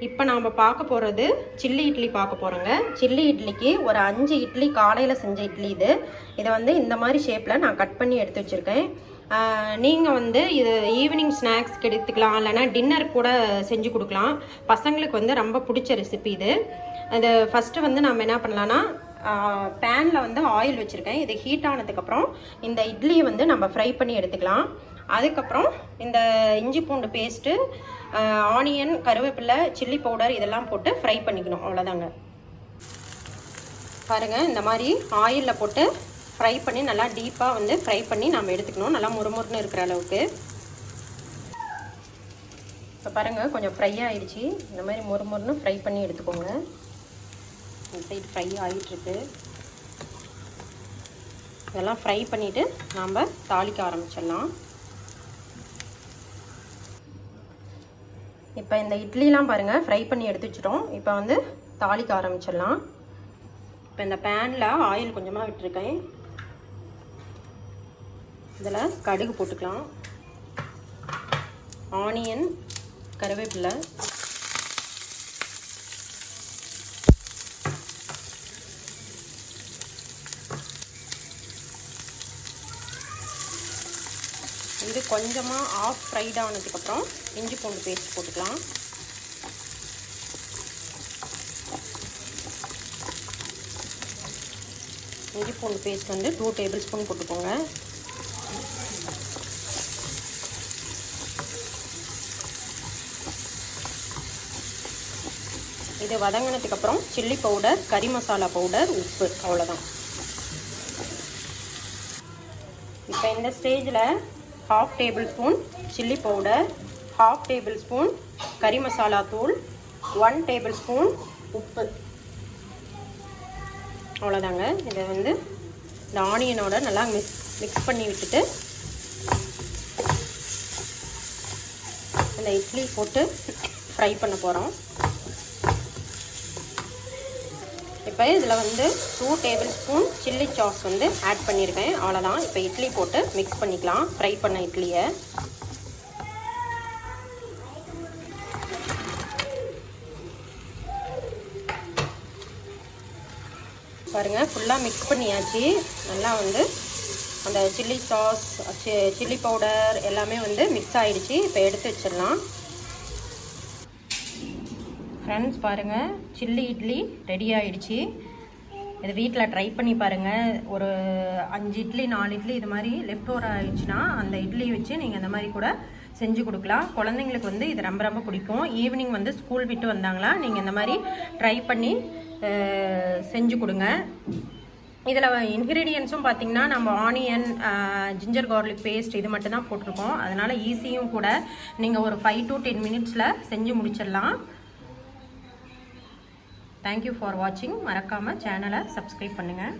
இப்போ நாம் பார்க்க போகிறது சில்லி இட்லி பார்க்க போகிறோங்க. சில்லி இட்லிக்கு ஒரு 5 இட்லி காலையில் செஞ்ச இட்லி இது. இதை வந்து இந்த மாதிரி ஷேப்பில் நான் கட் பண்ணி எடுத்து வச்சுருக்கேன். நீங்கள் வந்து இது ஈவினிங் ஸ்நாக்ஸ்க்கு எடுத்துக்கலாம், இல்லைனா டின்னர் கூட செஞ்சு கொடுக்கலாம். பசங்களுக்கு வந்து ரொம்ப பிடிச்ச ரெசிபி இது. அது ஃபஸ்ட்டு வந்து நம்ம என்ன பண்ணலான்னா, பேனில் வந்து ஆயில் வச்சுருக்கேன். இது ஹீட் ஆனதுக்கப்புறம் இந்த இட்லியை வந்து நம்ம ஃப்ரை பண்ணி எடுத்துக்கலாம். அதுக்கப்புறம் இந்த இஞ்சி பூண்டு பேஸ்ட்டு, ஆனியன், கருவேப்பிலை, சில்லி பவுடர் இதெல்லாம் போட்டு ஃப்ரை பண்ணிக்கணும். அவ்வளோதாங்க. பாருங்கள், இந்த மாதிரி ஆயிலில் போட்டு ஃப்ரை பண்ணி நல்லா டீப்பாக வந்து ஃப்ரை பண்ணி நம்ம எடுத்துக்கணும், நல்லா முறுமுறுன்னு இருக்கிற அளவுக்கு. இப்போ பாருங்கள், கொஞ்சம் ஃப்ரை ஆகிடுச்சு. இந்த மாதிரி முறுமுறுன்னு ஃப்ரை பண்ணி எடுத்துக்கோங்க. இந்த சைடு ஃப்ரை ஆகிட்டுருக்கு. இதெல்லாம் ஃப்ரை பண்ணிவிட்டு நாம் தாளிக்க ஆரம்பிச்சிடலாம். இப்போ இந்த இட்லிலாம் பாருங்கள் ஃப்ரை பண்ணி எடுத்து வச்சிட்டோம். இப்போ வந்து தாளிக்க ஆரம்பிச்சிடலாம். இப்போ இந்த பேனில் ஆயில் கொஞ்சமாக விட்டுருக்கேன். இதில் கடுகு போட்டுக்கலாம், ஆனியன், கருவேப்பிலை, இது கொஞ்சமாக ஆஃப் ஃப்ரைட் ஆனதுக்கப்புறம் இஞ்சி பூண்டு பேஸ்ட் போட்டுக்கலாம். இஞ்சி பூண்டு பேஸ்ட் வந்து 2 டேபிள் ஸ்பூன் போட்டுக்கோங்க. இது வதங்கினதுக்கப்புறம் சில்லி பவுடர், கறி மசாலா பவுடர், உப்பு, அவ்வளோதான். இப்போ இந்த ஸ்டேஜில் 1/2 table spoon chilli powder, 1/2 table spoon கறி மசாலா தூள், 1 டேபிள் ஸ்பூன் உப்பு, அவ்வளோதாங்க. இதை வந்து இந்த ஆனியனோட நல்லா மிக்ஸ் பண்ணி விட்டுட்டு இந்த இட்லி போட்டு ஃப்ரை பண்ண போகிறோம். இப்போ இதில் வந்து 2 டேபிள் ஸ்பூன் சில்லி சாஸ் வந்து ஆட் பண்ணியிருக்கேன். அவ்வளோதான். இப்போ இட்லி போட்டு மிக்ஸ் பண்ணிக்கலாம், ஃப்ரை பண்ண இட்லியை. பாருங்கள், ஃபுல்லாக மிக்ஸ் பண்ணியாச்சு. நல்லா வந்து அந்த சில்லி சாஸ், சில்லி பவுடர் எல்லாமே வந்து மிக்ஸ் ஆகிடுச்சு. இப்போ எடுத்து வச்சிடலாம். ஃப்ரெண்ட்ஸ் பாருங்கள், சில்லி இட்லி ரெடி ஆகிடுச்சு. இது வீட்டில் ட்ரை பண்ணி பாருங்கள். ஒரு 5 இட்லி 4 இட்லி இது மாதிரி லெஃப்ட் ஓவர் ஆகிடுச்சுன்னா அந்த இட்லி வச்சு நீங்கள் இந்த மாதிரி கூட செஞ்சு கொடுக்கலாம். குழந்தைங்களுக்கு வந்து இது ரொம்ப ரொம்ப பிடிக்கும். ஈவினிங் வந்து ஸ்கூல் விட்டு வந்தாங்களா நீங்கள் இந்த மாதிரி ட்ரை பண்ணி செஞ்சு கொடுங்க. இதில் இன்க்ரீடியன்ஸும் பார்த்திங்கன்னா நம்ம ஆனியன், ஜிஞ்சர் கார்லிக் பேஸ்ட் இது மட்டும் தான் போட்டிருக்கோம். அதனால் ஈஸியும் கூட. நீங்கள் ஒரு 5 to 10 மினிட்ஸில் செஞ்சு முடிச்சிடலாம். தேங்க்யூ ஃபார் வாட்சிங். மறக்காமல் சேனலை சப்ஸ்கிரைப் பண்ணுங்கள்.